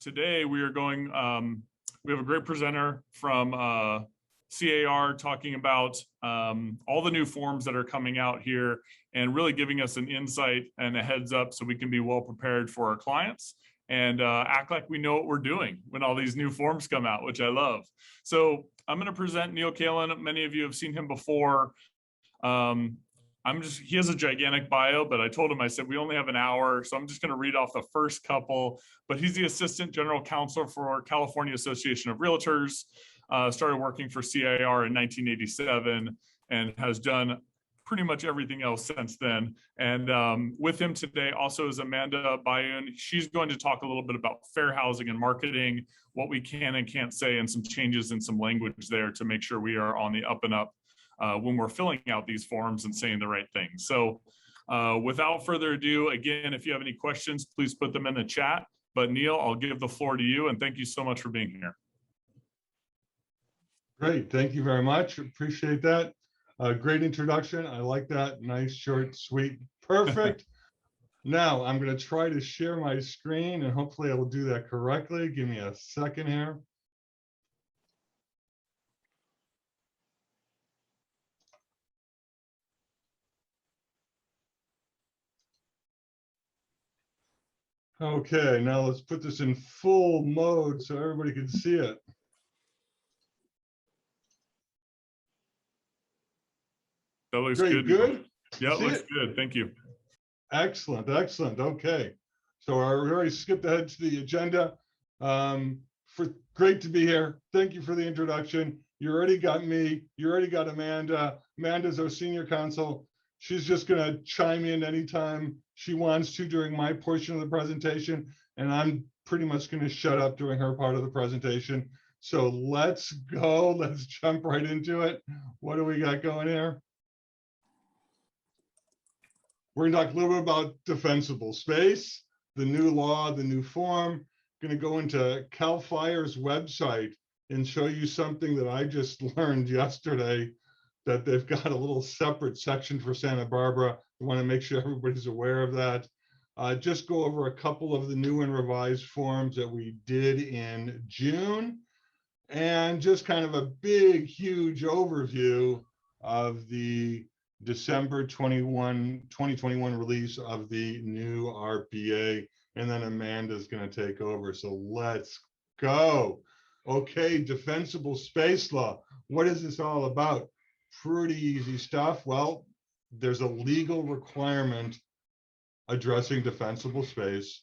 today we are going, we have a great presenter from SBAOR talking about all the new forms that are coming out here and really giving us an insight and a heads up so we can be well prepared for our clients and act like we know what we're doing when all these new forms come out, which I love. So I'm going to present Neil Kalin. Many of you have seen him before. He has a gigantic bio, but I told him, I said, we only have an hour. So I'm just going to read off the first couple, but he's the Assistant General Counsel for California Association of Realtors, started working for SBAOR in 1987 and has done pretty much everything else since then. And with him today also is Amanda Bayun. She's going to talk a little bit about fair housing and marketing, what we can and can't say, and some changes in some language there to make sure we are on the up and up when we're filling out these forms and saying the right things. So without further ado, again, if you have any questions, please put them in the chat. But Neil, I'll give the floor to you, and thank you so much for being here. Great, thank you very much. Appreciate that. Great introduction. I like that. Nice, short, sweet, perfect. Now I'm going to try to share my screen, and hopefully I will do that correctly. Give me a second here. Okay, now let's put this in full mode so everybody can see it. That looks Great, good. good? Yeah, it looks good. Thank you. Excellent, excellent. Okay. So we already skipped ahead to the agenda. Great to be here. Thank you for the introduction. You already got me. You already got Amanda. Amanda's our senior counsel. She's just going to chime in anytime she wants to during my portion of the presentation. And I'm pretty much going to shut up during her part of the presentation. So let's go. Let's jump right into it. What do we got going here? We're going to talk a little bit about defensible space, the new law, the new form. Going to go into CAL FIRE's website and show you something that I just learned yesterday, that they've got a little separate section for Santa Barbara. I want to make sure everybody's aware of that. Just go over a couple of the new and revised forms that we did in June, and just kind of a big, huge overview of the December 2021 release of the new RPA, and then Amanda's going to take over. So let's go. Okay, defensible space law. What is this all about? Pretty easy stuff. Well, there's a legal requirement addressing defensible space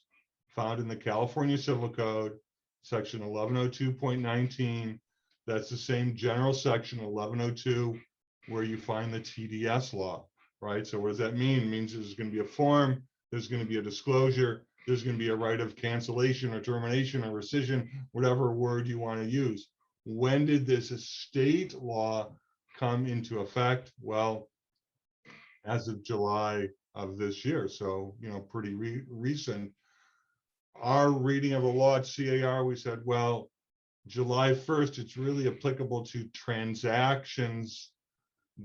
found in the California Civil Code, section 1102.19. That's the same general section 1102 where you find the TDS law, right? So what does that mean? It means there's going to be a form, there's going to be a disclosure, there's going to be a right of cancellation or termination or rescission, whatever word you want to use. When did this state law come into effect? Well, as of July of this year, so pretty recent. Our reading of the law at SBAOR, we said, well, July 1st, it's really applicable to transactions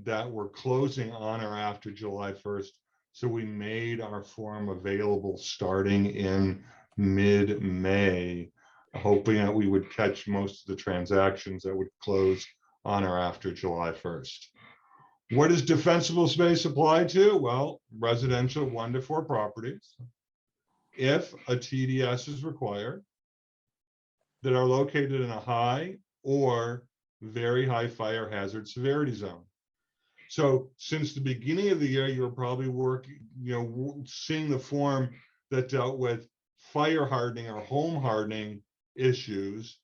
that were closing on or after July 1st. So we made our form available starting in mid-May, hoping that we would catch most of the transactions that would close on or after July 1st. What does defensible space apply to? Well, residential 1 to 4 properties, if a TDS is required, that are located in a high or very high fire hazard severity zone. So since the beginning of the year, you're probably seeing the form that dealt with fire hardening or home hardening issues.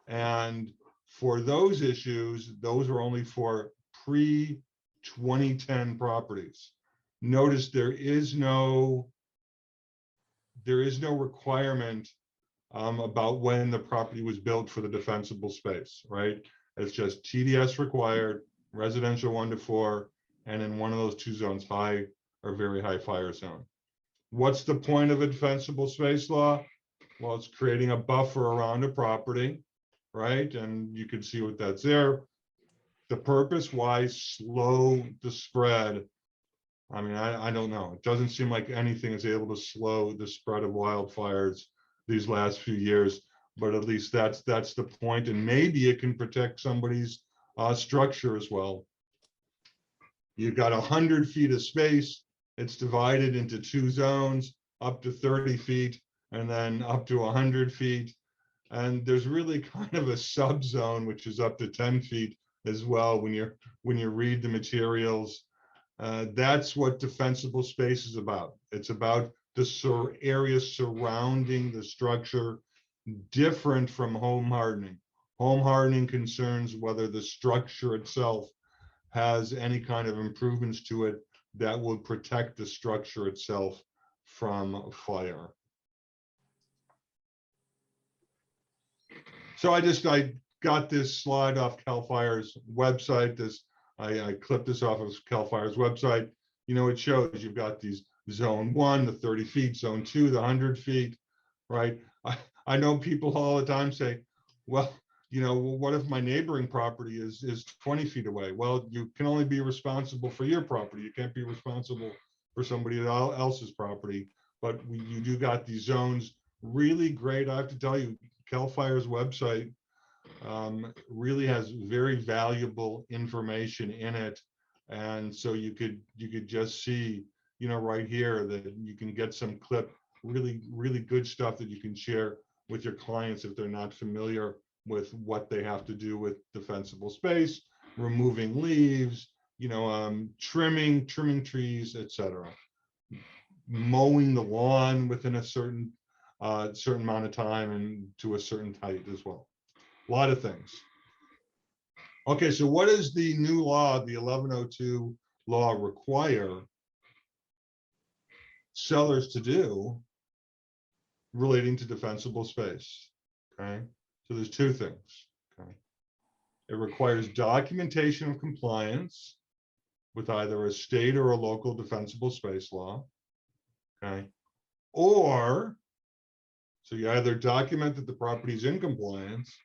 And for those issues, those are only for pre-2010 properties. Notice there is no requirement about when the property was built for the defensible space, right? It's just TDS required, residential 1 to 4, and in one of those 2 zones, high or very high fire zone. What's the point of a defensible space law? Well, it's creating a buffer around a property, right? And you can see what that's there. The purpose, why slow the spread? I mean, I don't know. It doesn't seem like anything is able to slow the spread of wildfires these last few years. but at least that's the point, and maybe it can protect somebody's structure as well. You've got 100 feet of space. It's divided into 2 zones, up to 30 feet, and then up to 100 feet. And there's really kind of a subzone, which is up to 10 feet as well when you read the materials. That's what defensible space is about. It's about the area surrounding the structure, different from home hardening. Home hardening concerns whether the structure itself has any kind of improvements to it that would protect the structure itself from fire. So I got this slide off CAL FIRE's website. I clipped this off of CAL FIRE's website. You know, it shows you've got these zone 1, the 30 feet, zone 2, the 100 feet, right? I know people all the time say, well, you know, what if my neighboring property is 20 feet away? Well, you can only be responsible for your property. You can't be responsible for somebody else's property. But you do got these zones. Really great. I have to tell you, CAL FIRE's website really has very valuable information in it. And so you could just see, you know, right here that you can get some really good stuff that you can share with your clients if they're not familiar with what they have to do with defensible space, removing leaves, you know, trimming trees, etc. Mowing the lawn within a certain amount of time and to a certain height as well. A lot of things. Okay, so what does the new law, the 1102 law, require sellers to do relating to defensible space? Okay, so there's 2 things. Okay, it requires documentation of compliance with either a state or a local defensible space law. Okay, or so you either document that the property is in compliance,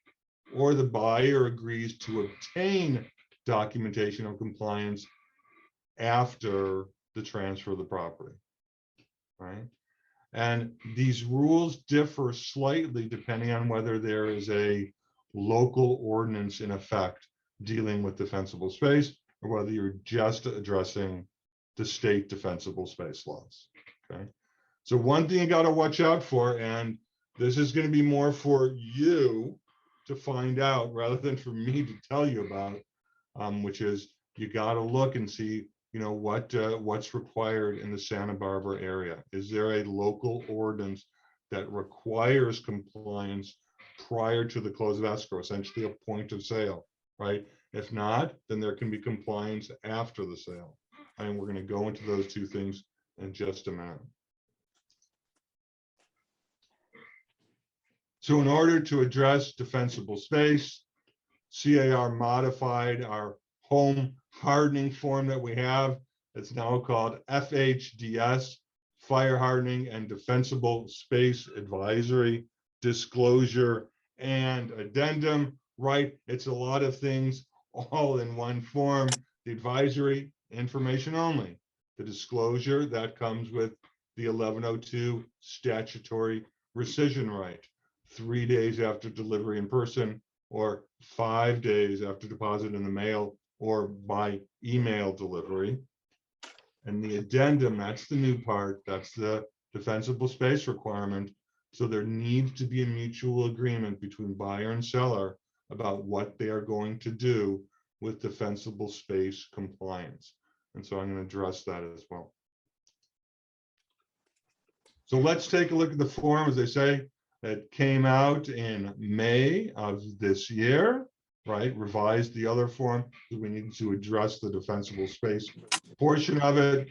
or the buyer agrees to obtain documentation of compliance after the transfer of the property, right? And these rules differ slightly depending on whether there is a local ordinance in effect dealing with defensible space, or whether you're just addressing the state defensible space laws, okay? So one thing you got to watch out for, and this is going to be more for you to find out rather than for me to tell you about, which is you got to look and see, you know, what's required in the Santa Barbara area. Is there a local ordinance that requires compliance prior to the close of escrow, essentially a point of sale, right? If not, then there can be compliance after the sale. And we're going to go into those 2 things in just a minute. So in order to address defensible space, CAR modified our home hardening form that we have. It's now called FHDS, Fire Hardening and Defensible Space Advisory, Disclosure, and Addendum, right? It's a lot of things all in one form. The advisory, information only. The disclosure, that comes with the 1102 statutory rescission right. 3 days after delivery in person, or 5 days after deposit in the mail, or by email delivery. And the addendum, that's the new part, that's the defensible space requirement. So there needs to be a mutual agreement between buyer and seller about what they are going to do with defensible space compliance. And so I'm going to address that as well. So let's take a look at the form, as they say, that came out in May of this year, right? Revised the other form because we need to address the defensible space portion of it.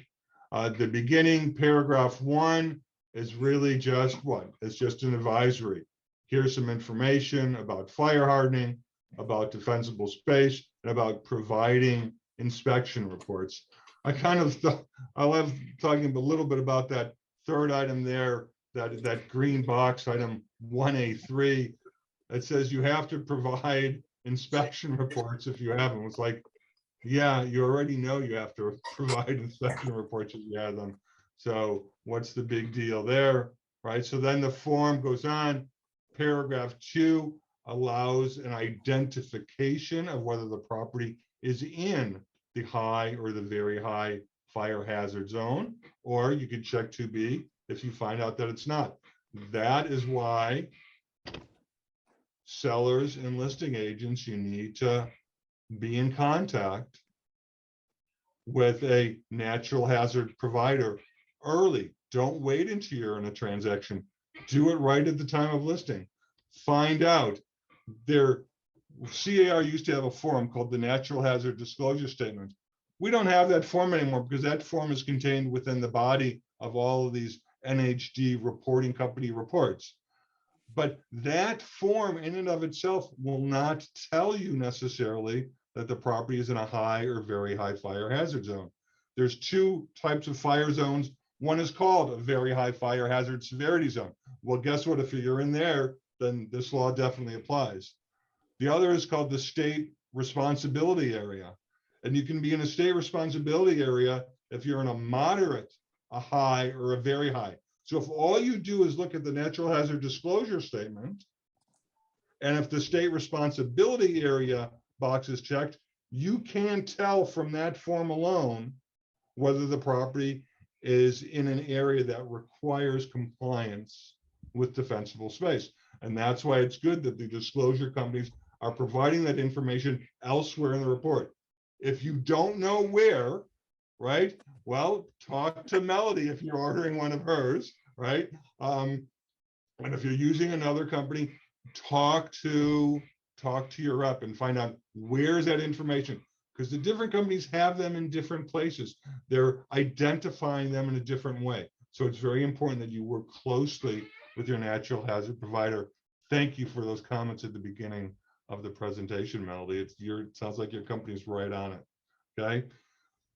The beginning, paragraph 1, is really just what? It's just an advisory. Here's some information about fire hardening, about defensible space, and about providing inspection reports. I kind of thought, I love talking a little bit about that third item there, that green box, item 1A3, that says you have to provide inspection reports if you have them. It's like, yeah, you already know you have to provide inspection reports if you have them. So what's the big deal there, right? So then the form goes on, Paragraph 2 allows an identification of whether the property is in the high or the very high fire hazard zone, or you could check 2B if you find out that it's not. That is why sellers and listing agents, you need to be in contact with a natural hazard provider early. Don't wait until you're in a transaction. Do it right at the time of listing. Find out. Their CAR used to have a form called the Natural Hazard Disclosure Statement. We don't have that form anymore because that form is contained within the body of all of these NHD reporting company reports. But that form in and of itself will not tell you necessarily that the property is in a high or very high fire hazard zone. There's two types of fire zones. One is called a very high fire hazard severity zone. Well, guess what? If you're in there, then this law definitely applies. The other is called the state responsibility area. And you can be in a state responsibility area if you're in a moderate, a high, or a very high. So if all you do is look at the natural hazard disclosure statement, and if the state responsibility area box is checked, you can tell from that form alone whether the property is in an area that requires compliance with defensible space. And that's why it's good that the disclosure companies are providing that information elsewhere in the report. If you don't know where, right, well, talk to Melody if you're ordering one of hers, right? And if you're using another company, talk to your rep and find out where's that information, because the different companies have them in different places. They're identifying them in a different way. So it's very important that you work closely with your natural hazard provider. Thank you for those comments at the beginning of the presentation, Melody. It sounds like your company's right on it. Okay.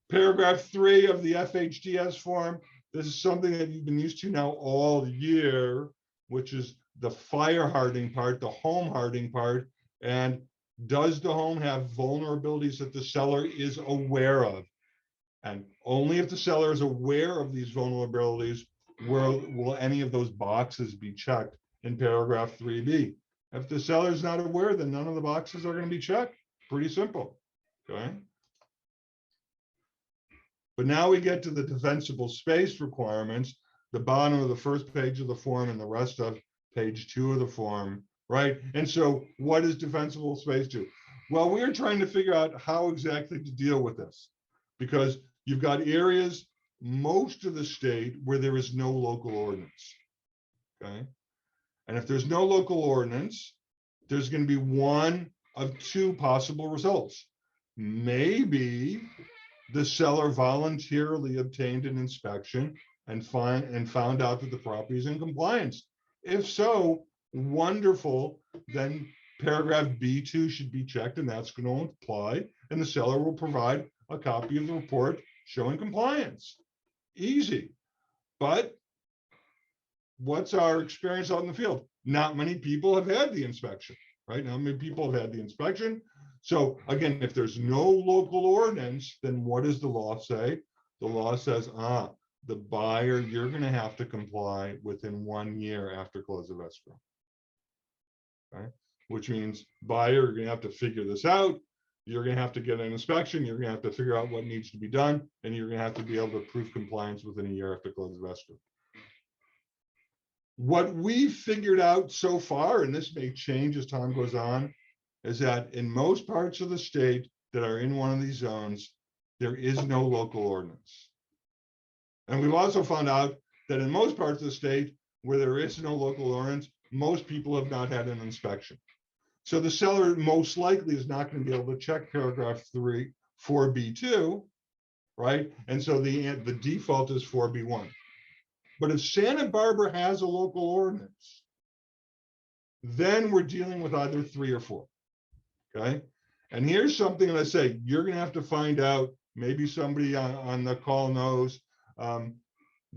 Paragraph 3 of the FHDS form. This is something that you've been used to now all year, which is the fire hardening part, the home hardening part. And does the home have vulnerabilities that the seller is aware of? And only if the seller is aware of these vulnerabilities will any of those boxes be checked in paragraph 3B. If the seller is not aware, then none of the boxes are going to be checked. Pretty simple. Okay. But now we get to the defensible space requirements, the bottom of the first page of the form and the rest of page 2 of the form, right? And so what does defensible space do? Well, we are trying to figure out how exactly to deal with this, because you've got areas, most of the state, where there is no local ordinance, okay? And if there's no local ordinance, there's going to be one of two possible results. Maybe the seller voluntarily obtained an inspection and found out that the property is in compliance. If so, wonderful. Then paragraph B2 should be checked, and that's going to apply. And the seller will provide a copy of the report showing compliance. Easy. But what's our experience out in the field? Not many people have had the inspection, right? Not many people have had the inspection. So again, if there's no local ordinance, then what does the law say? The law says, the buyer, you're going to have to comply within 1 year after close of escrow. Okay? Which means buyer, you're going to have to figure this out. You're going to have to get an inspection. You're going to have to figure out what needs to be done. And you're going to have to be able to prove compliance within a year after close of escrow. What we've figured out so far, and this may change as time goes on, is that in most parts of the state that are in one of these zones, there is no local ordinance. And we've also found out that in most parts of the state where there is no local ordinance, most people have not had an inspection. So the seller most likely is not going to be able to check paragraph 4B2, right? And so the default is 4B1. But if Santa Barbara has a local ordinance, then we're dealing with either 3 or 4. Okay. And here's something that I say, you're going to have to find out, maybe somebody on the call knows,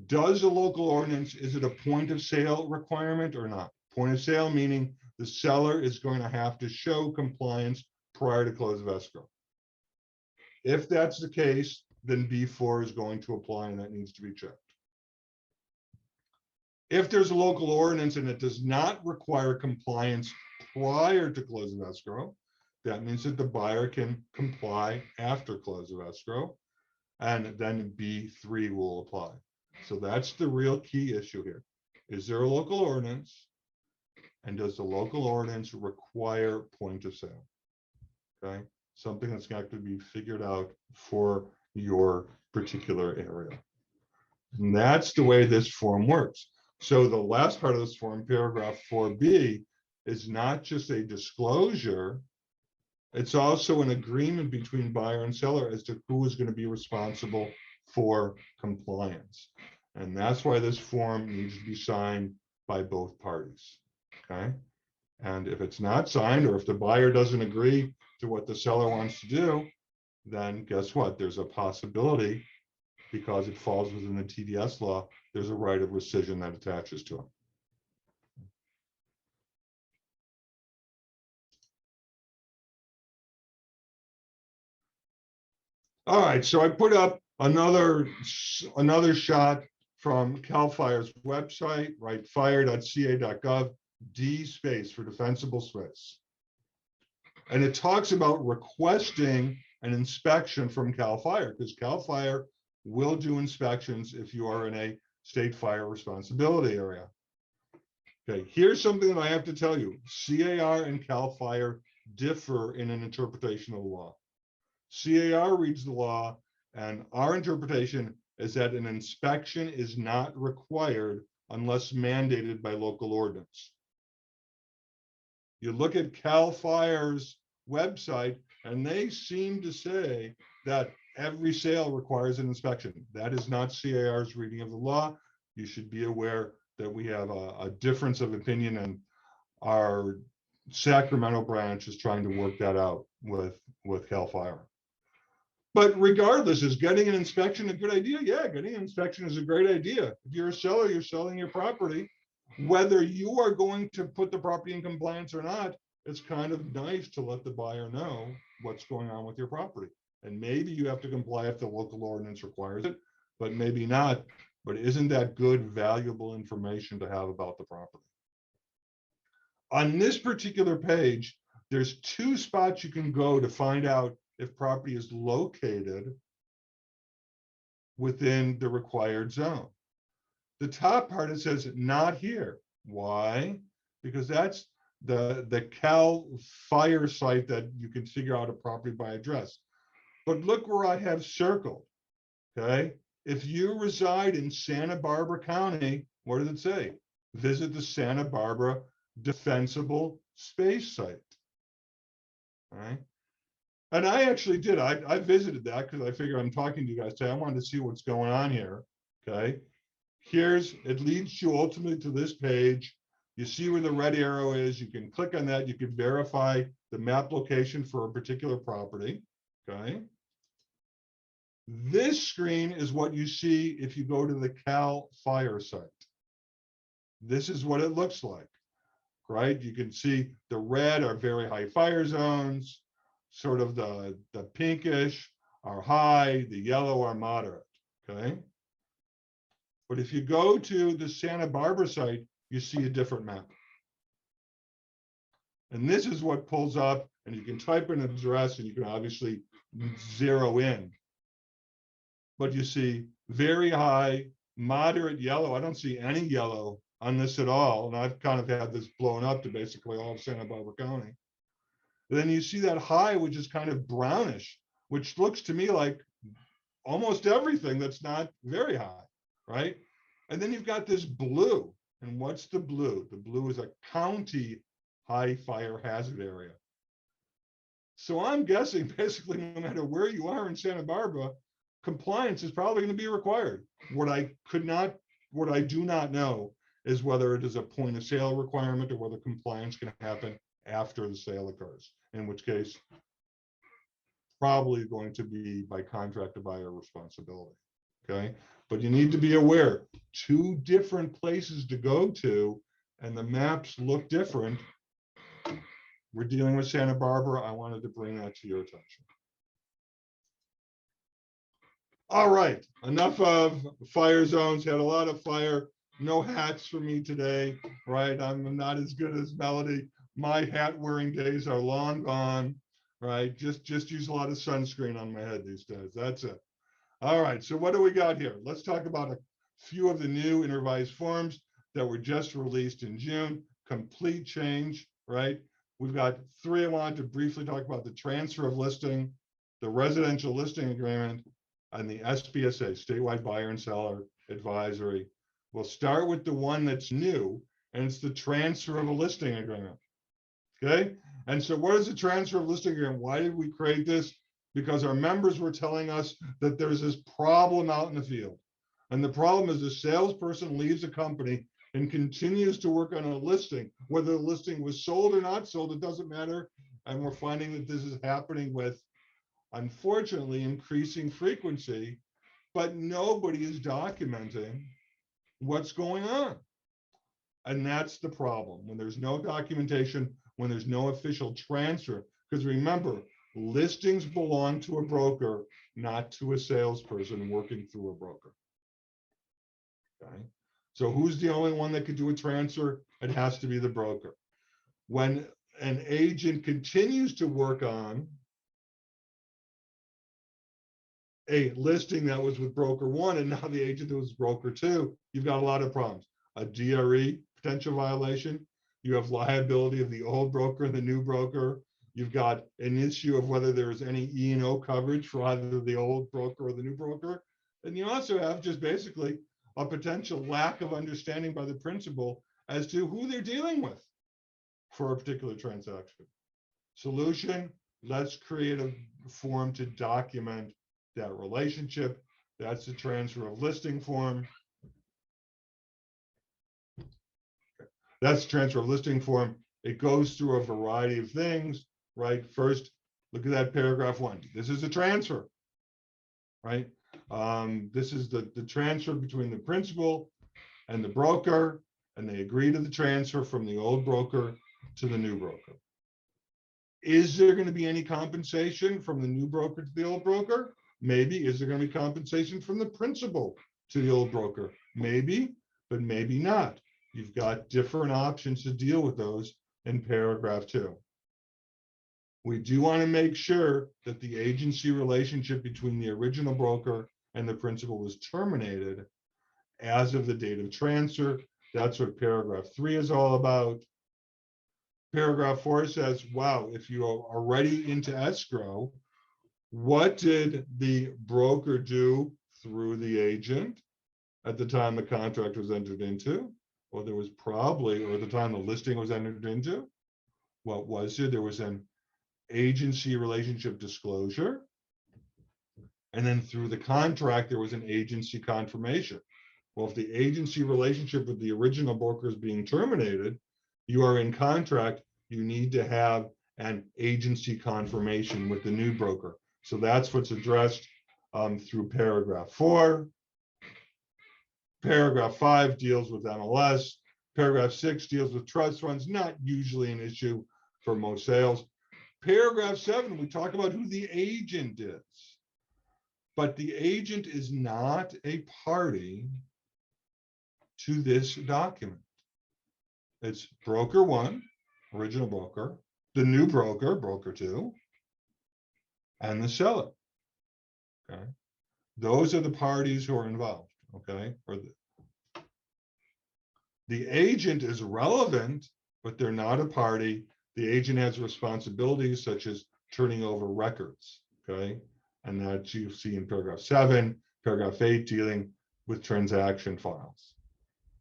does a local ordinance, is it a point of sale requirement or not? Point of sale meaning the seller is going to have to show compliance prior to close of escrow. If that's the case, then B4 is going to apply and that needs to be checked. If there's a local ordinance and it does not require compliance prior to close of escrow, that means that the buyer can comply after close of escrow, and then B3 will apply. So that's the real key issue here. Is there a local ordinance? And does the local ordinance require point of sale? Okay, something that's got to be figured out for your particular area. And that's the way this form works. So the last part of this form, paragraph 4B, is not just a disclosure, it's also an agreement between buyer and seller as to who is going to be responsible for compliance. And that's why this form needs to be signed by both parties. Okay. And if it's not signed, or if the buyer doesn't agree to what the seller wants to do, then guess what? There's a possibility, because it falls within the TDS law, there's a right of rescission that attaches to it. All right, so I put up another shot from CAL FIRE's website, right? fire.ca.gov, D space for defensible space. And it talks about requesting an inspection from CAL FIRE, because CAL FIRE will do inspections if you are in a state fire responsibility area. Okay, here's something that I have to tell you. CAR and CAL FIRE differ in an interpretation of the law. CAR reads the law, and our interpretation is that an inspection is not required unless mandated by local ordinance. You look at CAL FIRE's website, and they seem to say that every sale requires an inspection. That is not CAR's reading of the law. You should be aware that we have a difference of opinion, and our Sacramento branch is trying to work that out with CAL FIRE. But regardless, is getting an inspection a good idea? Yeah, getting an inspection is a great idea. If you're a seller, you're selling your property. Whether you are going to put the property in compliance or not, it's kind of nice to let the buyer know what's going on with your property. And maybe you have to comply if the local ordinance requires it, but maybe not. But isn't that good, valuable information to have about the property? On this particular page, there's two spots you can go to find out if property is located within the required zone. The top part, it says not here. Why? Because that's the CAL FIRE site that you can figure out a property by address. But look where I have circled, okay? If you reside in Santa Barbara County, what does it say? Visit the Santa Barbara Defensible Space Site, all right? And I actually did. I visited that because I figured I'm talking to you guys today. I wanted to see what's going on here. Okay. It leads you ultimately to this page. You see where the red arrow is. You can click on that. You can verify the map location for a particular property. Okay. This screen is what you see if you go to the CAL FIRE site. This is what it looks like, right? You can see the red are very high fire zones. Sort of the pinkish are high, the yellow are moderate, okay? But if you go to the Santa Barbara site, you see a different map. And this is what pulls up, and you can type in an address and you can obviously zero in. But you see very high, moderate yellow. I don't see any yellow on this at all. And I've kind of had this blown up to basically all of Santa Barbara County. Then you see that high, which is kind of brownish, which looks to me like almost everything that's not very high, right? And then you've got this blue. And what's the blue? The blue is a county high fire hazard area. So I'm guessing basically no matter where you are in Santa Barbara, compliance is probably going to be required. What I do not know is whether it is a point of sale requirement or whether compliance can happen after the sale occurs, in which case probably going to be by contract to buyer responsibility, okay? But you need to be aware, two different places to go to, and the maps look different. We're dealing with Santa Barbara. I wanted to bring that to your attention. All right, enough of fire zones. Had a lot of fire no hats for me today, right? I'm not as good as Melody. My hat wearing days are long gone, right? Just use a lot of sunscreen on my head these days. That's it. All right, so what do we got here? Let's talk about a few of the new and revised forms that were just released in June. Complete change, right? We've got three. I wanted to briefly talk about the transfer of listing, the residential listing agreement, and the SBSA, statewide buyer and seller advisory. We'll start with the one that's new, and it's the transfer of a listing agreement. Okay, and so what is the transfer of listing agreement? Why did we create this? Because our members were telling us that there's this problem out in the field. And the problem is the salesperson leaves a company and continues to work on a listing. Whether the listing was sold or not sold, it doesn't matter. And we're finding that this is happening with, unfortunately, increasing frequency, but nobody is documenting what's going on. And that's the problem. When there's no documentation, when there's no official transfer, because remember, listings belong to a broker, not to a salesperson working through a broker. Okay. So who's the only one that could do a transfer? It has to be the broker. When an agent continues to work on a listing that was with broker one and now the agent that was broker two, you've got a lot of problems. A DRE potential violation. You have liability of the old broker and the new broker. You've got an issue of whether there is any E&O coverage for either the old broker or the new broker. And you also have just basically a potential lack of understanding by the principal as to who they're dealing with for a particular transaction. Solution, let's create a form to document that relationship. That's the transfer of listing form. That's the transfer of listing form. It goes through a variety of things, right? First, look at that paragraph one. This is a transfer, right? This is the transfer between the principal and the broker, and they agree to the transfer from the old broker to the new broker. Is there going to be any compensation from the new broker to the old broker? Maybe. Is there going to be compensation from the principal to the old broker? Maybe, but maybe not. You've got different options to deal with those in paragraph 2. We do want to make sure that the agency relationship between the original broker and the principal was terminated as of the date of transfer. That's what paragraph 3 is all about. Paragraph 4 says, wow, if you are already into escrow, what did the broker do through the agent at the time the contract was entered into? Well, there was probably, or at the time the listing was entered into, what was it? There was an agency relationship disclosure. And then through the contract, there was an agency confirmation. Well, if the agency relationship with the original broker is being terminated, you are in contract, you need to have an agency confirmation with the new broker. So that's what's addressed through paragraph 4. Paragraph 5 deals with MLS. Paragraph 6 deals with trust funds, not usually an issue for most sales. Paragraph 7, we talk about who the agent is. But the agent is not a party to this document. It's broker 1, original broker, the new broker, broker 2, and the seller. Okay. Those are the parties who are involved. Okay. Or the agent is relevant, but they're not a party. The agent has responsibilities such as turning over records. Okay. And that you see in paragraph 7, paragraph 8, dealing with transaction files.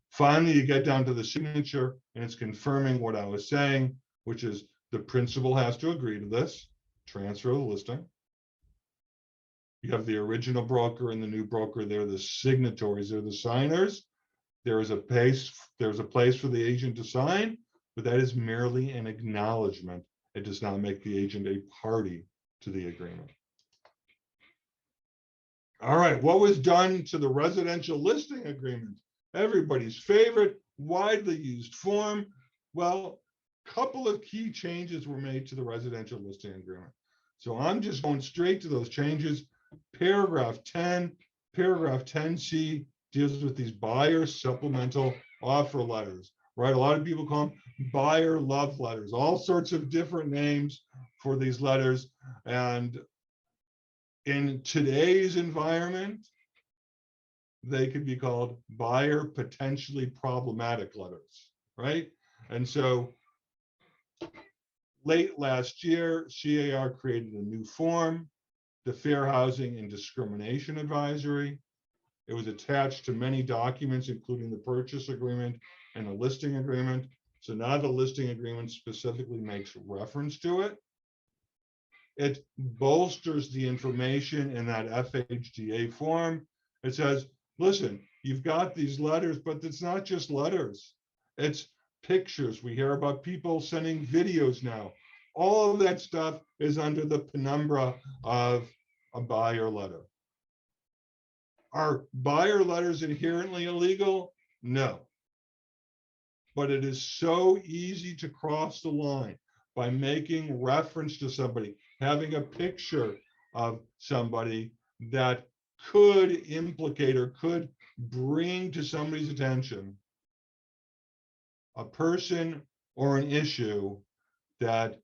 Finally, you get down to the signature, and it's confirming what I was saying, which is the principal has to agree to this, transfer of the listing. You have the original broker and the new broker. They're the signatories, they're the signers. There is a place for the agent to sign, but that is merely an acknowledgement. It does not make the agent a party to the agreement. All right, what was done to the residential listing agreement? Everybody's favorite, widely used form. Well, a couple of key changes were made to the residential listing agreement. So I'm just going straight to those changes. Paragraph 10, paragraph 10C deals with these buyer supplemental offer letters, right? A lot of people call them buyer love letters, all sorts of different names for these letters. And in today's environment, they could be called buyer potentially problematic letters, right? And so late last year, CAR created a new form, the Fair Housing and Discrimination Advisory. It was attached to many documents, including the purchase agreement and a listing agreement. So now the listing agreement specifically makes reference to it. It bolsters the information in that FHDA form. It says, listen, you've got these letters, but it's not just letters. It's pictures. We hear about people sending videos now. All of that stuff is under the penumbra of a buyer letter. Are buyer letters inherently illegal? No. But it is so easy to cross the line by making reference to somebody, having a picture of somebody that could implicate or could bring to somebody's attention a person or an issue that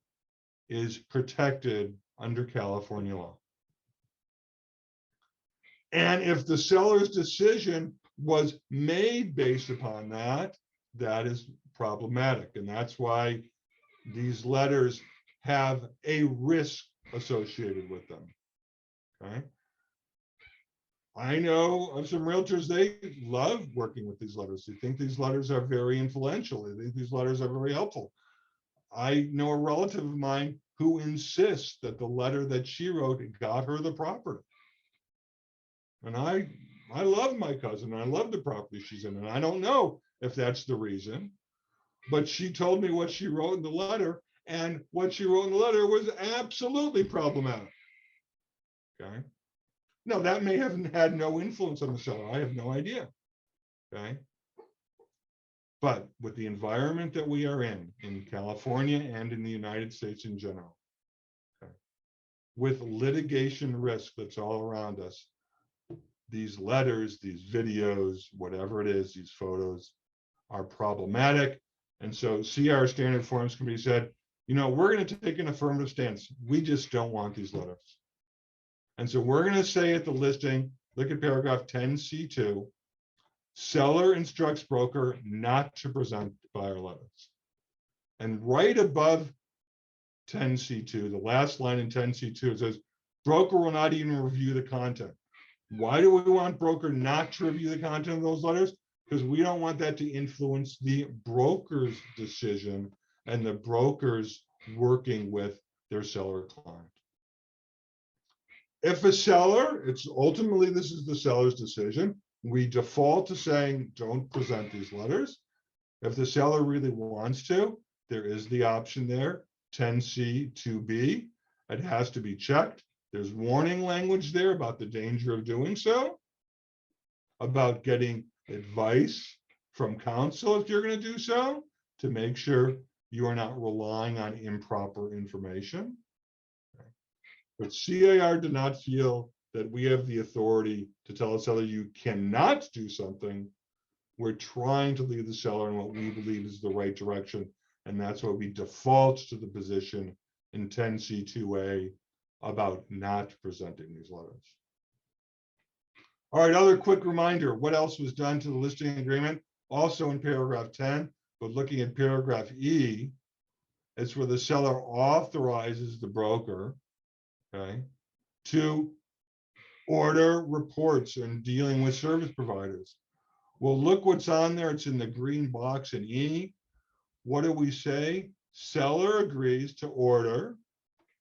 is protected under California law. And if the seller's decision was made based upon that, that is problematic. And that's why these letters have a risk associated with them. Okay. I know of some realtors, they love working with these letters. They think these letters are very influential. They think these letters are very helpful. I know a relative of mine who insists that the letter that she wrote got her the property. And I love my cousin. I love the property she's in. And I don't know if that's the reason, but she told me what she wrote in the letter, and what she wrote in the letter was absolutely problematic. Okay. Now, that may have had no influence on the seller. I have no idea. Okay. But with the environment that we are in California and in the United States in general, okay, with litigation risk that's all around us, these letters, these videos, whatever it is, these photos are problematic. And so CR Standard Forms Committee said, you know, we're going to take an affirmative stance. We just don't want these letters. And so we're going to say at the listing, look at paragraph 10C2, seller instructs broker not to present buyer letters. And right above 10C2, the last line in 10C2, it says, broker will not even review the content. Why do we want broker not to review the content of those letters? Because we don't want that to influence the broker's decision and the broker's working with their seller client. If a seller, it's ultimately, this is the seller's decision. We default to saying, don't present these letters. If the seller really wants to, there is the option there, 10C2B. It has to be checked. There's warning language there about the danger of doing so, about getting advice from counsel if you're going to do so, to make sure you are not relying on improper information. But CAR did not feel that we have the authority to tell a seller you cannot do something. We're trying to lead the seller in what we believe is the right direction. And that's why we default to the position in 10C2A about not presenting these letters. All right, other quick reminder, what else was done to the listing agreement? Also in paragraph 10, but looking at paragraph E, it's where the seller authorizes the broker, okay, to order reports and dealing with service providers. Well, look what's on there. It's in the green box in E. What do we say? Seller agrees to order,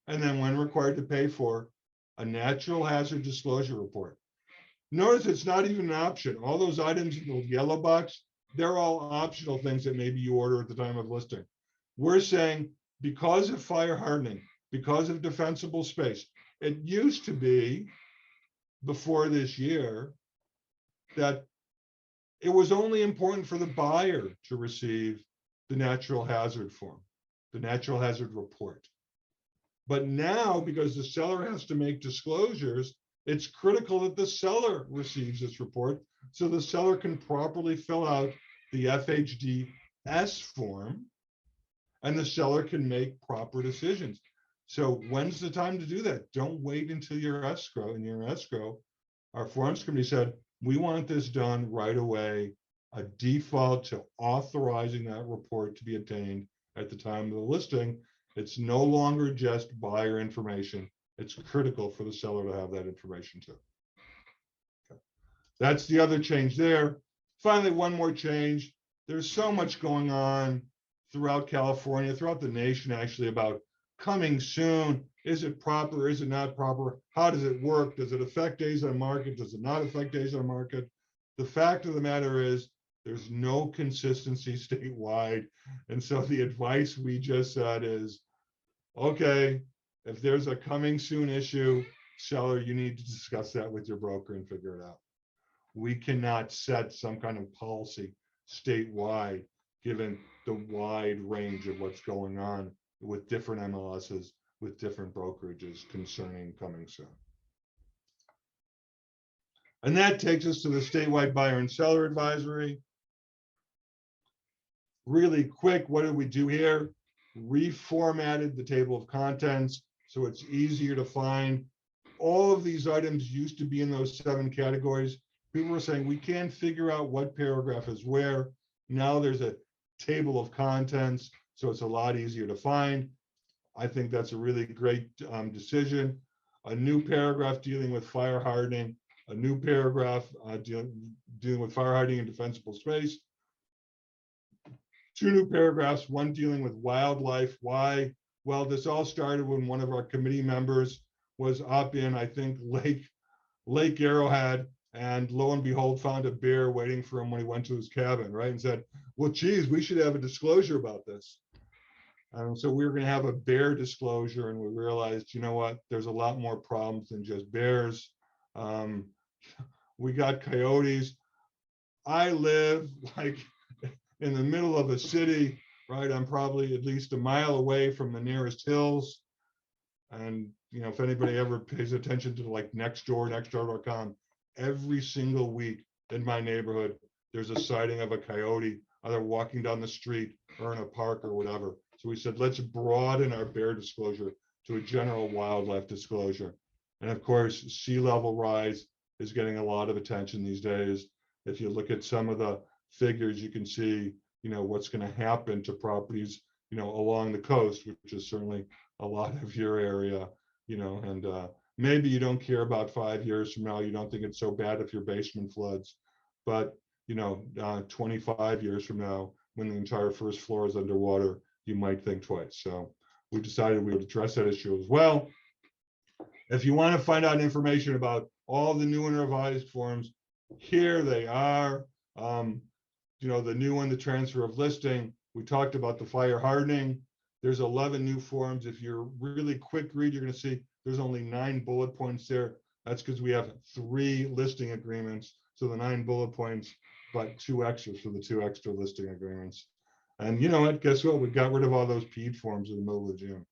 and then when required to pay for, a natural hazard disclosure report. Notice it's not even an option. All those items in the yellow box, they're all optional things that maybe you order at the time of listing. We're saying because of fire hardening, because of defensible space, it used to be before this year that it was only important for the buyer to receive the natural hazard form, the natural hazard report. But now, because the seller has to make disclosures, it's critical that the seller receives this report so the seller can properly fill out the FHDS form and the seller can make proper decisions. So when's the time to do that? Don't wait until your escrow. In your escrow, our forms committee said, we want this done right away, a default to authorizing that report to be obtained at the time of the listing. It's no longer just buyer information. It's critical for the seller to have that information too. Okay. That's the other change there. Finally, one more change. There's so much going on throughout California, throughout the nation, actually, about coming soon. Is it proper? Is it not proper? How does it work? Does it affect days on market? Does it not affect days on market? The fact of the matter is there's no consistency statewide. And so the advice we just said is, okay, if there's a coming soon issue, seller, you need to discuss that with your broker and figure it out. We cannot set some kind of policy statewide, given the wide range of what's going on with different MLSs, with different brokerages concerning coming soon. And that takes us to the statewide buyer and seller advisory. Really quick, what did we do here? Reformatted the table of contents so it's easier to find. All of these items used to be in those 7 categories. People were saying we can't figure out what paragraph is where. Now there's a table of contents, so it's a lot easier to find. I think that's a really great decision. A new paragraph dealing with fire hardening, a new paragraph dealing with fire hardening and defensible space. 2 new paragraphs, one dealing with wildlife. Why? Well, this all started when one of our committee members was up in, I think, Lake Arrowhead, and lo and behold, found a bear waiting for him when he went to his cabin, right? And said, well, geez, we should have a disclosure about this. So we were going to have a bear disclosure, and we realized, you know what, there's a lot more problems than just bears. We got coyotes. I live like in the middle of a city, right? I'm probably at least a mile away from the nearest hills. And, you know, if anybody ever pays attention to like nextdoor.com, every single week in my neighborhood, there's a sighting of a coyote, either walking down the street or in a park or whatever. So we said, let's broaden our bear disclosure to a general wildlife disclosure. And of course, sea level rise is getting a lot of attention these days. If you look at some of the figures, you can see, you know, what's going to happen to properties, you know, along the coast, which is certainly a lot of your area, you know, and maybe you don't care about 5 years from now. You don't think it's so bad if your basement floods, but, you know, 25 years from now, when the entire first floor is underwater, you might think twice. So we decided we would address that issue as well. If you want to find out information about all the new and revised forms, here they are. You know, the new one, the transfer of listing. We talked about the fire hardening. There's 11 new forms. If you're really quick read, you're going to see there's only 9 bullet points there. That's because we have 3 listing agreements. So the 9 bullet points, but 2 extras for the 2 extra listing agreements. And you know what? Guess what? We got rid of all those PED forms in the middle of June.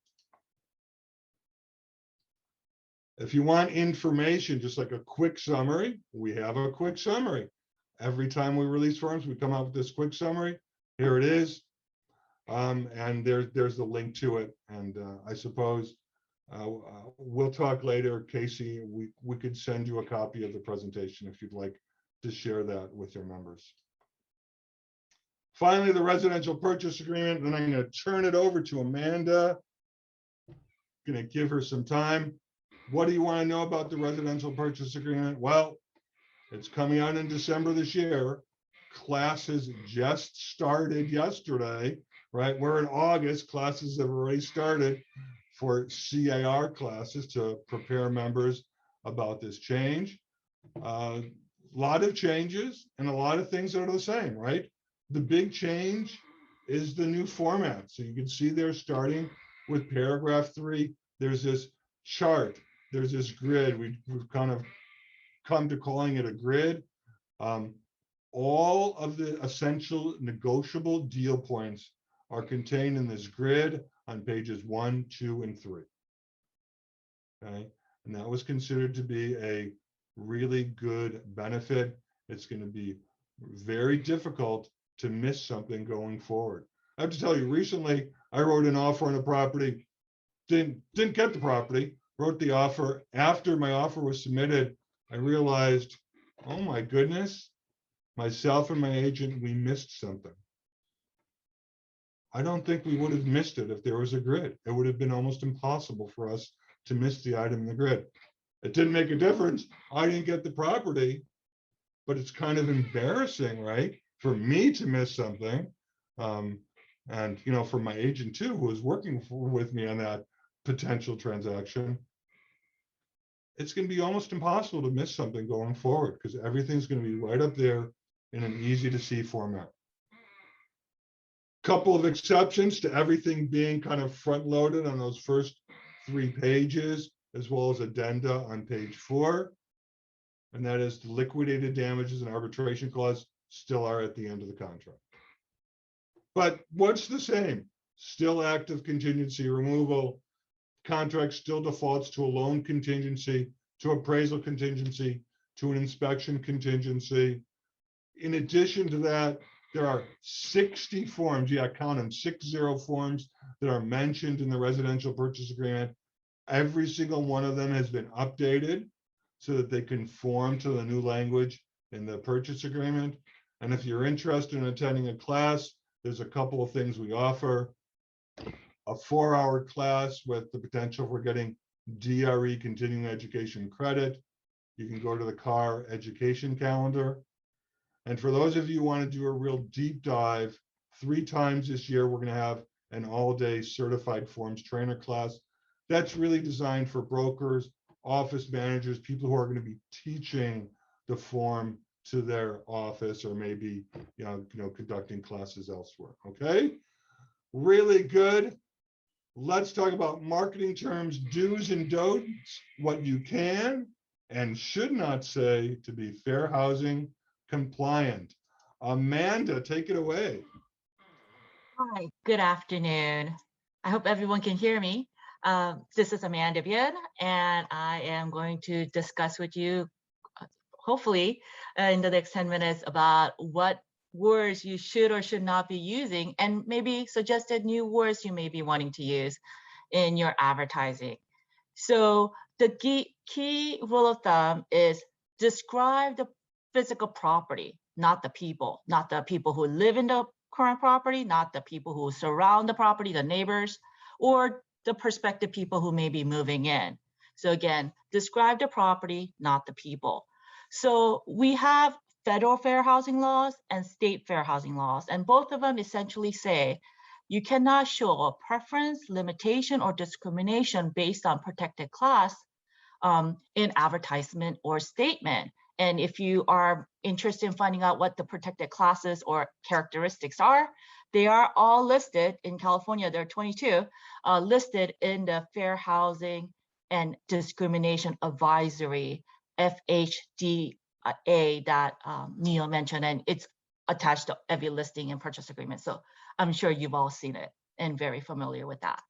If you want information, just like a quick summary, we have a quick summary. Every time we release forms, we come out with this quick summary. Here it is. And there's the link to it. And I suppose we'll talk later, Casey. We could send you a copy of the presentation if you'd like to share that with your members. Finally, the residential purchase agreement. Then I'm going to turn it over to Amanda. I'm going to give her some time. What do you want to know about the residential purchase agreement? Well, it's coming out in December this year. Classes just started yesterday, right? We're in August. Classes have already started for CAR classes to prepare members about this change. A lot of changes and a lot of things that are the same, right? The big change is the new format. So you can see they're starting with paragraph 3. There's this chart. There's this grid. We've kind of come to calling it a grid. All of the essential negotiable deal points are contained in this grid on pages 1, 2, and 3. Okay, And that was considered to be a really good benefit. It's going to be very difficult to miss something going forward. I have to tell you, recently I wrote an offer on a property, didn't get the property, wrote the offer. After my offer was submitted, I realized, oh my goodness, myself and my agent, we missed something. I don't think we would have missed it if there was a grid. It would have been almost impossible for us to miss the item in the grid. It didn't make a difference. I didn't get the property, but it's kind of embarrassing, right? For me to miss something. And, you know, for my agent too, who was working with me on that potential transaction, it's going to be almost impossible to miss something going forward because everything's going to be right up there in an easy to see format. Couple of exceptions to everything being kind of front loaded on those first 3 pages, as well as addenda on page 4. And that is the liquidated damages and arbitration clause still are at the end of the contract. But what's the same? Still active contingency removal. Contract still defaults to a loan contingency, to appraisal contingency, to an inspection contingency. In addition to that, there are 60 forms, yeah, count them, 60 forms that are mentioned in the residential purchase agreement. Every single one of them has been updated so that they conform to the new language in the purchase agreement. And if you're interested in attending a class, there's a couple of things we offer. A 4-hour class with the potential for getting DRE, continuing education credit. You can go to the CAR education calendar. And for those of you who want to do a real deep dive, 3 times this year, we're going to have an all-day certified forms trainer class. That's really designed for brokers, office managers, people who are going to be teaching the form to their office or maybe, you know, conducting classes elsewhere. Okay, really good. Let's talk about marketing terms, do's and don'ts, what you can and should not say to be fair housing compliant. Amanda, take it away. Hi, good afternoon. I hope everyone can hear me. This is Amanda Bien, and I am going to discuss with you, hopefully, in the next 10 minutes about what words you should or should not be using, and maybe suggested new words you may be wanting to use in your advertising. So the key rule of thumb is describe the physical property, not the people who live in the current property, not the people who surround the property, the neighbors, or the prospective people who may be moving in. So again, describe the property, not the people. So we have federal fair housing laws and state fair housing laws, and both of them essentially say you cannot show a preference, limitation, or discrimination based on protected class in advertisement or statement. And if you are interested in finding out what the protected classes or characteristics are, they are all listed in California. There are 22 listed in the Fair Housing and Discrimination Advisory, FHDA, that Neil mentioned, and it's attached to every listing and purchase agreement. So I'm sure you've all seen it and very familiar with that.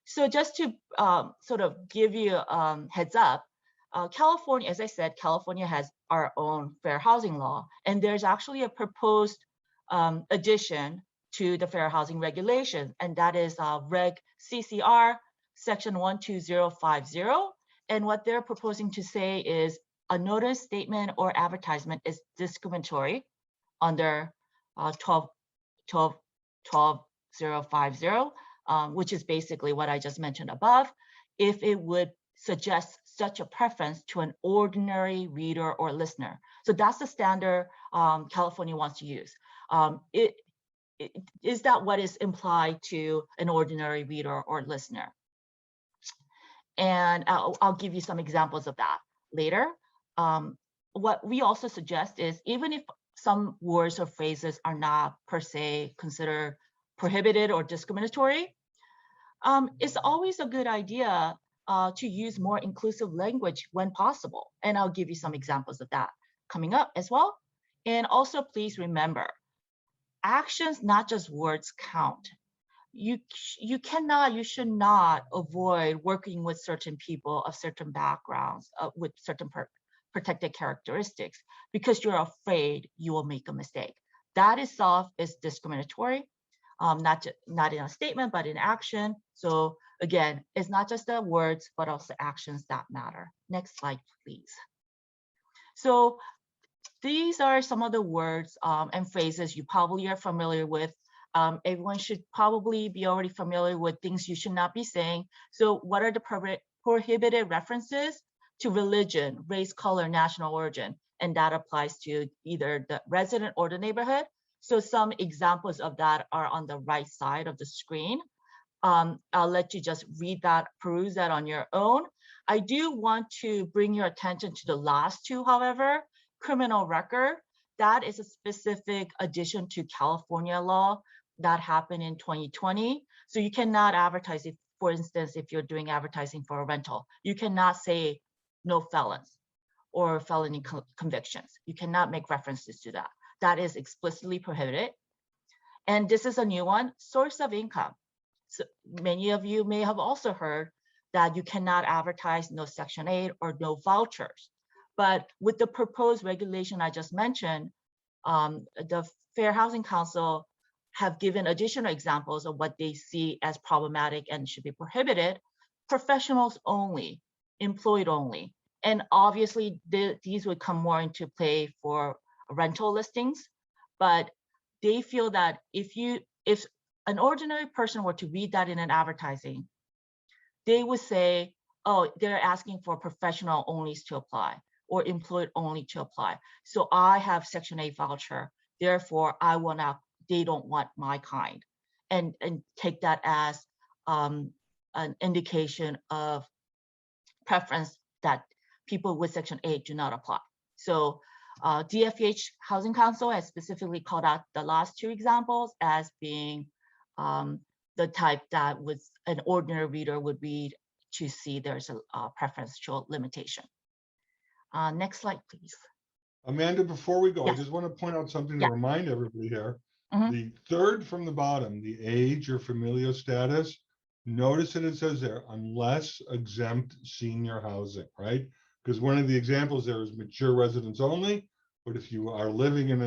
So just to sort of give you a heads up, California, as I said, California has our own fair housing law, and there's actually a proposed addition to the fair housing regulation, and that is Reg CCR section 12050. And what they're proposing to say is a notice, statement, or advertisement is discriminatory under 12050, which is basically what I just mentioned above, if it would suggest such a preference to an ordinary reader or listener. So that's the standard California wants to use. Is that what is implied to an ordinary reader or listener? And I'll give you some examples of that later. What we also suggest is even if some words or phrases are not per se considered prohibited or discriminatory, it's always a good idea to use more inclusive language when possible. And I'll give you some examples of that coming up as well. And also please remember, actions, not just words, count. you should not avoid working with certain people of certain backgrounds, with certain protected characteristics, because you're afraid you will make a mistake. That itself is discriminatory, not in a statement, but in action. So again, it's not just the words, but also actions that matter. Next slide, please. So these are some of the words and phrases you probably are familiar with. Everyone should probably be already familiar with things you should not be saying. So what are the prohibited references to religion, race, color, national origin? And that applies to either the resident or the neighborhood. So some examples of that are on the right side of the screen. I'll let you just read that, peruse that on your own. I do want to bring your attention to the last two, however. Criminal record, that is a specific addition to California law that happened in 2020. So you cannot advertise, if, for instance, if you're doing advertising for a rental, you cannot say no felons or felony convictions. You cannot make references to that. That is explicitly prohibited. And this is a new one, source of income. So many of you may have also heard that you cannot advertise no Section 8 or no vouchers. But with the proposed regulation I just mentioned, the Fair Housing Council have given additional examples of what they see as problematic and should be prohibited. Professionals only, employed only. And obviously these would come more into play for rental listings, but they feel that if an ordinary person were to read that in an advertising, they would say, oh, they're asking for professional onlys to apply or employed only to apply. So I have Section 8 voucher, therefore they don't want my kind, and take that as an indication of preference that people with Section 8 do not apply. So DFH Housing Council has specifically called out the last two examples as being the type that an ordinary reader would read to see there's a preferential limitation. Next slide, please. Amanda, before we go, Yeah. I just want to point out something to Yeah. remind everybody here. Mhm. The third from the bottom, the age or familial status, notice that it says there, unless exempt senior housing, right? Because one of the examples there is mature residents only, but if you are living in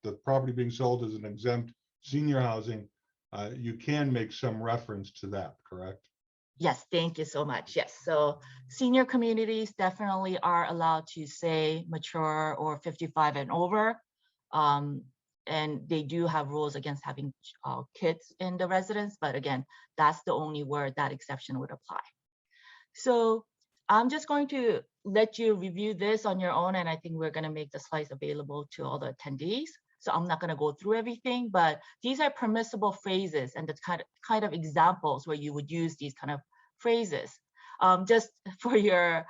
the property being sold as an exempt senior housing, you can make some reference to that, correct? Yes, thank you so much. Yes, so senior communities definitely are allowed to say mature or 55 and over. And they do have rules against having kids in the residence, but again, that's the only where that exception would apply. So I'm just going to let you review this on your own, and I think we're going to make the slides available to all the attendees. So I'm not going to go through everything, but these are permissible phrases and the kind of examples where you would use these kind of phrases. Just for your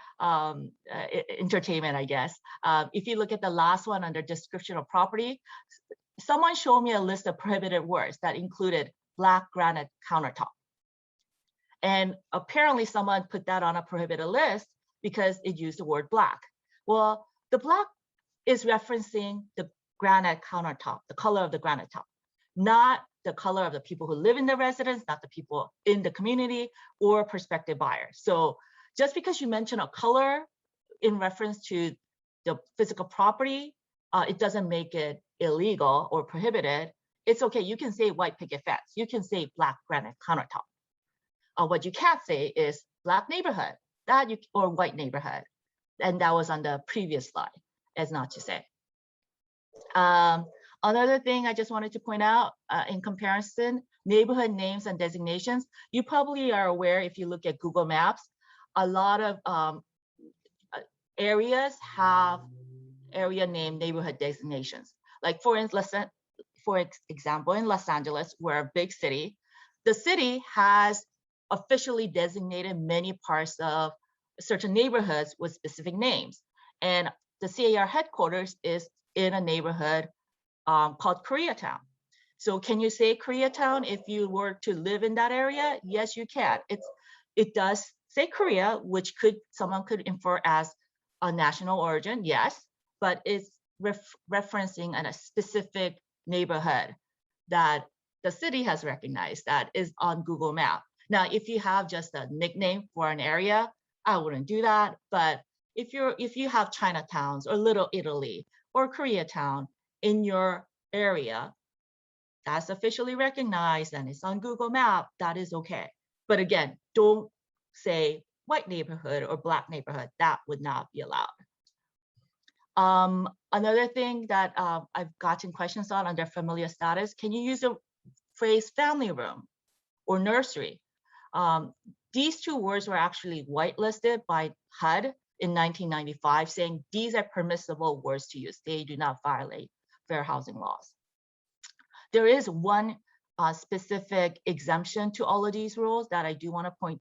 entertainment, I guess. If you look at the last one under description of property, someone showed me a list of prohibited words that included black granite countertop. And apparently someone put that on a prohibited list because it used the word black. Well, the black is referencing the granite countertop, the color of the granite top, not the color of the people who live in the residence, not the people in the community or prospective buyers. So just because you mention a color in reference to the physical property, it doesn't make it illegal or prohibited. It's okay, you can say white picket fence, you can say black granite countertop. What you can't say is black neighborhood, or white neighborhood. And that was on the previous slide, as not to say. Another thing I just wanted to point out in comparison, neighborhood names and designations. You probably are aware if you look at Google Maps, a lot of areas have area name neighborhood designations. Like for example, in Los Angeles, we're a big city. The city has officially designated many parts of certain neighborhoods with specific names. And the CAR headquarters is in a neighborhood called Koreatown. So can you say Koreatown if you were to live in that area? Yes, you can. It does say Korea, which someone could infer as a national origin, yes, but it's referencing a specific neighborhood that the city has recognized that is on Google Map. Now, if you have just a nickname for an area, I wouldn't do that. But if you have Chinatowns or Little Italy or Koreatown in your area, that's officially recognized and it's on Google Map, that is okay. But again, don't say white neighborhood or Black neighborhood. That would not be allowed. Another thing that I've gotten questions on under familiar status, can you use the phrase family room or nursery? These two words were actually whitelisted by HUD in 1995, saying these are permissible words to use. They do not violate fair housing laws. There is one specific exemption to all of these rules that I do want to point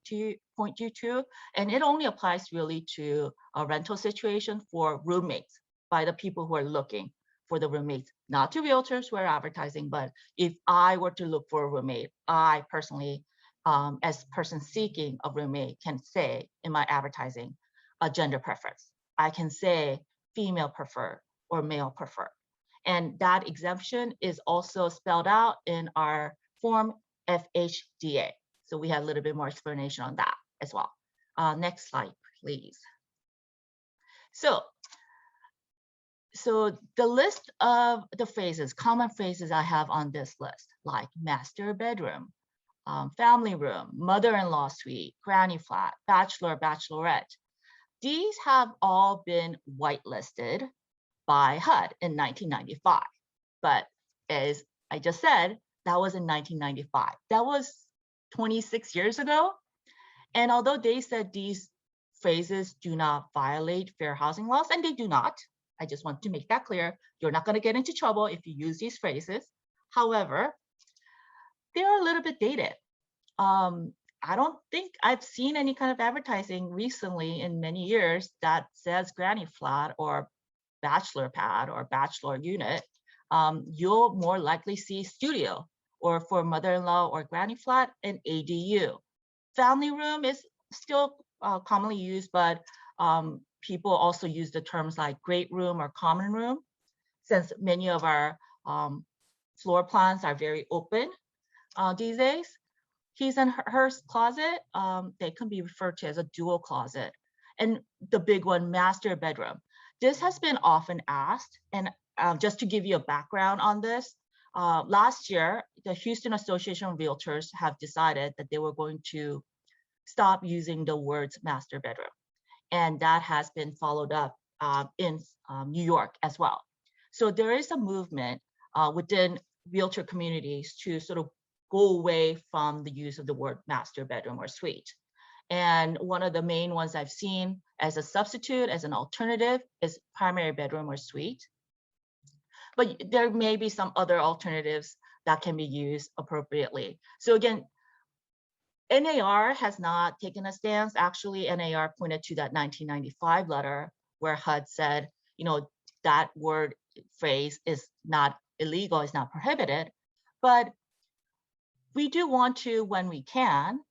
you to, and it only applies really to a rental situation for roommates by the people who are looking for the roommates, not to realtors who are advertising. But if I were to look for a roommate, I personally, as person seeking a roommate, can say in my advertising a gender preference. I can say female preferred or male preferred. And that exemption is also spelled out in our form FHDA. So we have a little bit more explanation on that as well. Next slide, please. So the list of the phrases, common phrases I have on this list, like master bedroom, family room, mother-in-law suite, granny flat, bachelor, bachelorette, these have all been whitelisted by HUD in 1995. But as I just said, that was in 1995. That was 26 years ago. And although they said these phrases do not violate fair housing laws, and they do not, I just want to make that clear. You're not going to get into trouble if you use these phrases. However, they're a little bit dated. I don't think I've seen any kind of advertising recently in many years that says granny flat or bachelor pad or bachelor unit. You'll more likely see studio, or for mother-in-law or granny flat, an ADU. Family room is still commonly used, but people also use the terms like great room or common room, since many of our floor plans are very open these days. His and hers closet, they can be referred to as a dual closet. And the big one, master bedroom. This has been often asked, and just to give you a background on this, last year, the Houston Association of Realtors have decided that they were going to stop using the words master bedroom. And that has been followed up in New York as well. So there is a movement within realtor communities to sort of go away from the use of the word master bedroom or suite. And one of the main ones I've seen as a substitute, as an alternative, is primary bedroom or suite. But there may be some other alternatives that can be used appropriately. So again, NAR has not taken a stance. Actually, NAR pointed to that 1995 letter where HUD said, you know, that word phrase is not illegal, it's not prohibited. But we do want to, when we can,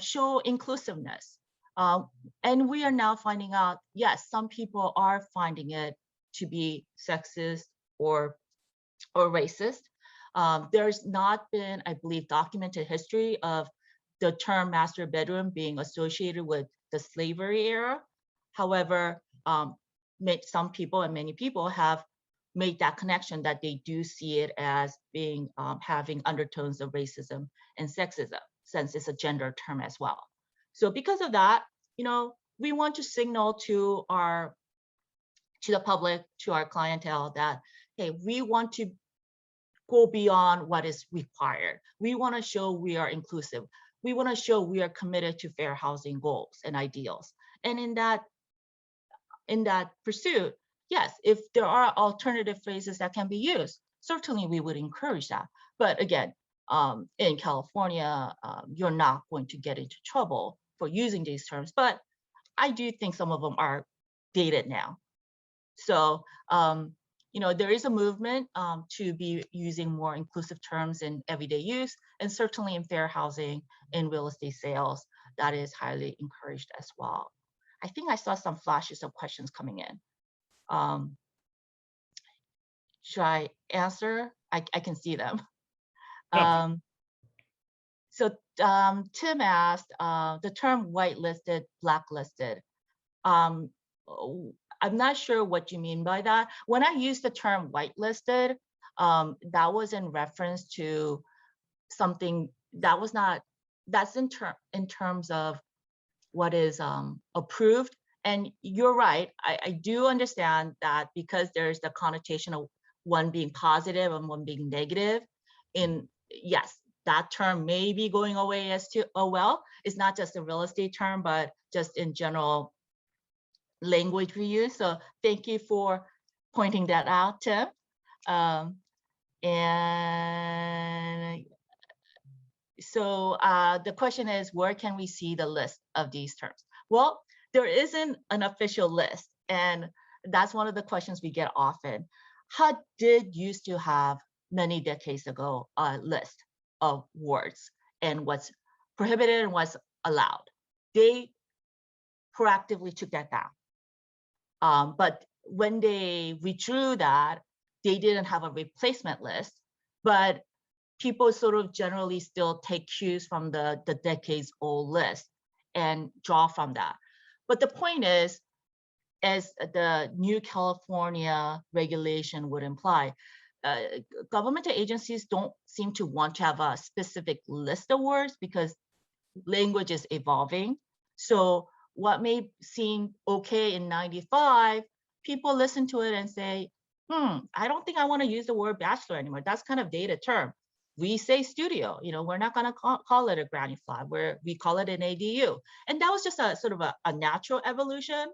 show inclusiveness. And we are now finding out, yes, some people are finding it to be sexist or racist. There's not been, I believe, documented history of the term master bedroom being associated with the slavery era. However, some people and many people have made that connection that they do see it as being having undertones of racism and sexism, since it's a gender term as well. So because of that, you know, we want to signal to the public, to our clientele that, hey, we want to go beyond what is required. We want to show we are inclusive. We want to show we are committed to fair housing goals and ideals. And in that pursuit, yes, if there are alternative phrases that can be used, certainly we would encourage that. But again, in California, you're not going to get into trouble for using these terms. But I do think some of them are dated now. So, you know, there is a movement to be using more inclusive terms in everyday use, and certainly in fair housing, in real estate sales, that is highly encouraged as well. I think I saw some flashes of questions coming in. Should I answer? I can see them. Yeah. So Tim asked the term whitelisted, blacklisted. I'm not sure what you mean by that. When I use the term whitelisted, that was in reference to something that was not, that's in terms of what is approved. And you're right, I do understand that because there's the connotation of one being positive and one being negative. Yes, that term may be going away as to, oh, well, it's not just a real estate term, but just in general language we use. So thank you for pointing that out, Tim. And so the question is, where can we see the list of these terms? Well, there isn't an official list. And that's one of the questions we get often. HUD did used to have many decades ago a list of words and what's prohibited and what's allowed. They proactively took that down. But when they withdrew that, they didn't have a replacement list, but people sort of generally still take cues from the decades old list and draw from that. But the point is, as the new California regulation would imply, governmental agencies don't seem to want to have a specific list of words because language is evolving. So what may seem okay in 95, people listen to it and say, I don't think I want to use the word bachelor anymore. That's kind of dated term. We say studio, we're not going to call it a granny flat, where we call it an ADU. And that was just a sort of a natural evolution.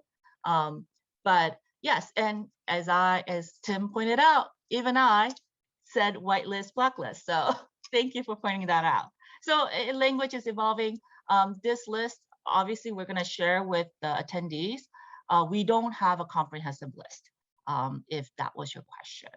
But yes, and as Tim pointed out, even I said whitelist, blacklist. So thank you for pointing that out. So language is evolving. This list, obviously, we're going to share with the attendees. We don't have a comprehensive list, if that was your question.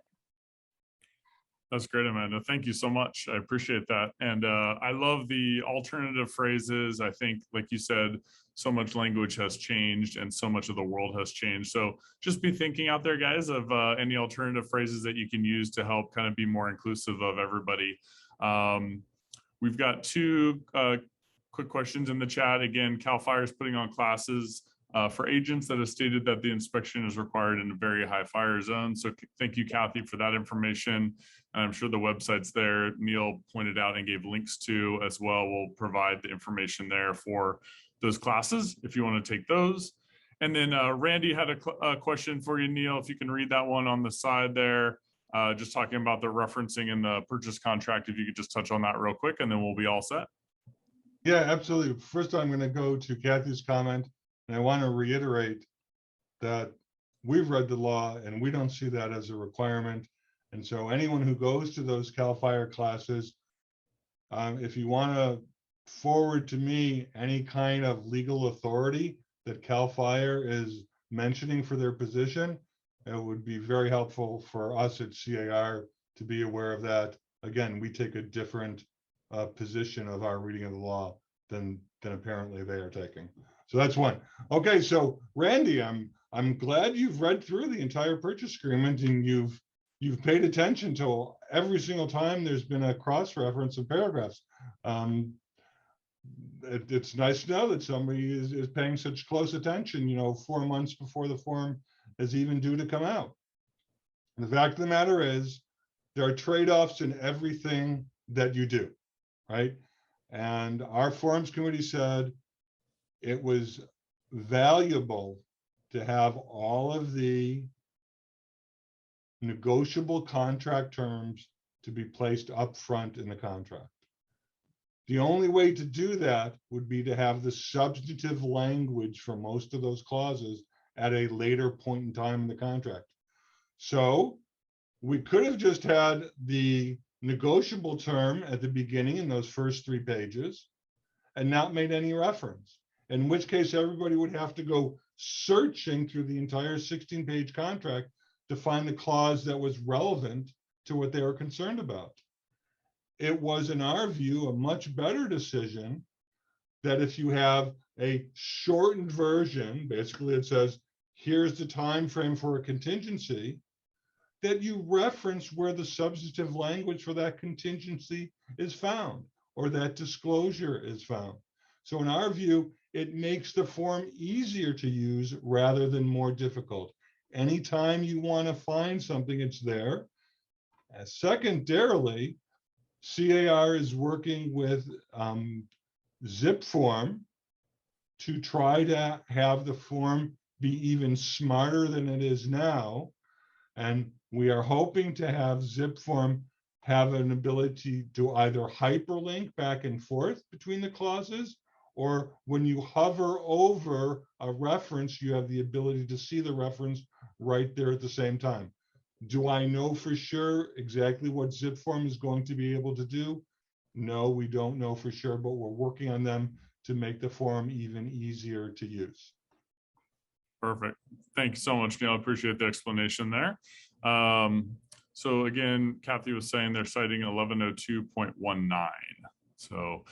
That's great, Amanda. Thank you so much. I appreciate that. And I love the alternative phrases. I think, like you said, so much language has changed and so much of the world has changed. So just be thinking out there, guys, of any alternative phrases that you can use to help kind of be more inclusive of everybody. We've got two quick questions in the chat. Again, CAL FIRE is putting on classes for agents that have stated that the inspection is required in a very high fire zone. So thank you, Kathy, for that information. And I'm sure the website's there. Neil pointed out and gave links to as well. We'll provide the information there for those classes if you want to take those. And then Randy had a question for you, Neil, if you can read that one on the side there. Just talking about the referencing in the purchase contract, if you could just touch on that real quick, and then we'll be all set. Yeah, absolutely. First, I'm going to go to Kathy's comment, and I want to reiterate that we've read the law and we don't see that as a requirement. And so anyone who goes to those CAL FIRE classes, if you want to forward to me any kind of legal authority that CAL FIRE is mentioning for their position, it would be very helpful for us at CAR to be aware of that. Again, we take a different position of our reading of the law than apparently they are taking. So that's one. Okay, so Randy, I'm glad you've read through the entire purchase agreement and you've paid attention to every single time there's been a cross-reference of paragraphs. It's nice to know that somebody is paying such close attention, 4 months before the form is even due to come out. And the fact of the matter is, there are trade-offs in everything that you do, right? And our forms committee said it was valuable to have all of the negotiable contract terms to be placed up front in the contract. The only way to do that would be to have the substantive language for most of those clauses at a later point in time in the contract. So we could have just had the negotiable term at the beginning in those first 3 pages and not made any reference, in which case everybody would have to go searching through the entire 16-page contract to find the clause that was relevant to what they were concerned about. It was, in our view, a much better decision that if you have a shortened version, basically it says, here's the time frame for a contingency, that you reference where the substantive language for that contingency is found or that disclosure is found. So in our view, it makes the form easier to use rather than more difficult. Anytime you want to find something, it's there. Secondarily, CAR is working with zip form to try to have the form be even smarter than it is now. And we are hoping to have zip form have an ability to either hyperlink back and forth between the clauses, or when you hover over a reference, you have the ability to see the reference right there at the same time. Do I know for sure exactly what zip form is going to be able to do? No, we don't know for sure, but we're working on them to make the form even easier to use. Perfect. Thank you so much, Neil. I appreciate the explanation there. So again, Kathy was saying they're citing 1102.19. So,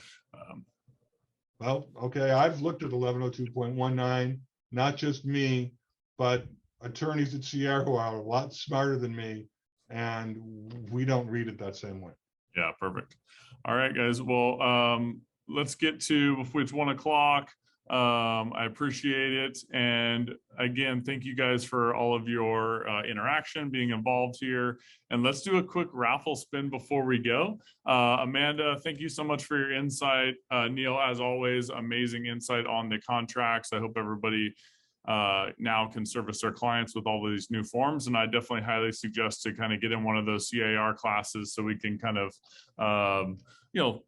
well, okay, I've looked at 1102.19, not just me, but attorneys at Sierra who are a lot smarter than me, and we don't read it that same way. Yeah, perfect. All right, guys. Well, let's get to, before it's 1 o'clock. I appreciate it. And again, thank you guys for all of your interaction, being involved here. And let's do a quick raffle spin before we go. Amanda, thank you so much for your insight. Neil, as always, amazing insight on the contracts. I hope everybody now can service their clients with all of these new forms. And I definitely highly suggest to kind of get in one of those CAR classes so we can kind of,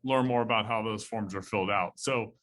learn more about how those forms are filled out. So